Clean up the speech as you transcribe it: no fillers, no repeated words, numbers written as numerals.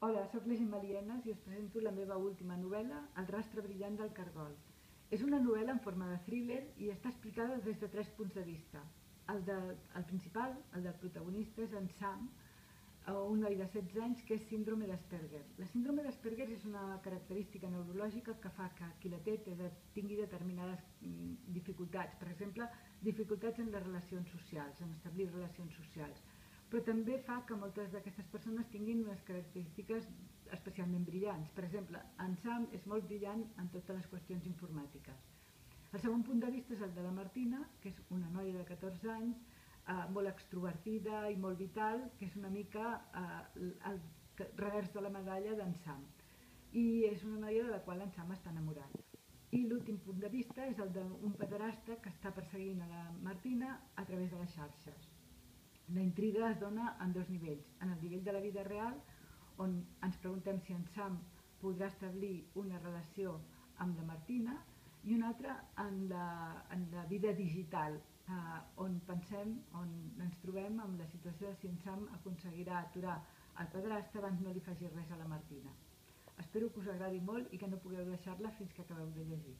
Hola, sóc la Gemma Lienas i us presento la meva última novel·la, El rastre brillant del cargol. És una novel·la en forma de thriller i està explicada des de 3 punts de vista. El principal, el del protagonista, és en Sam, un noi de 16 anys que és síndrome d'Asperger. La síndrome d'Asperger és una característica neurològica que fa que qui la té tingui determinades dificultats, per exemple, dificultats en les relacions socials, en establir relacions socials, però també fa que moltes d'aquestes persones tinguin unes característiques especialment brillants. Per exemple, en Sam és molt brillant en totes les qüestions informàtiques. El segon punt de vista és el de la Martina, que és una noia de 14 anys, molt extrovertida i molt vital, que és una mica el revers de la medalla d'en Sam. I és una noia de la qual en Sam està enamorat. I l'últim punt de vista és el d'un pederasta que està perseguint a la Martina a través de les xarxes. La intriga es dona en 2 nivells. En el nivell de la vida real, on ens preguntem si en Sam podrà establir una relació amb la Martina, i un altre en la vida digital, on ens trobem amb la situació de si en Sam aconseguirà aturar el pederasta abans no li faci res a la Martina. Espero que us agradi molt i que no pugueu deixar-la fins que acabeu de llegir.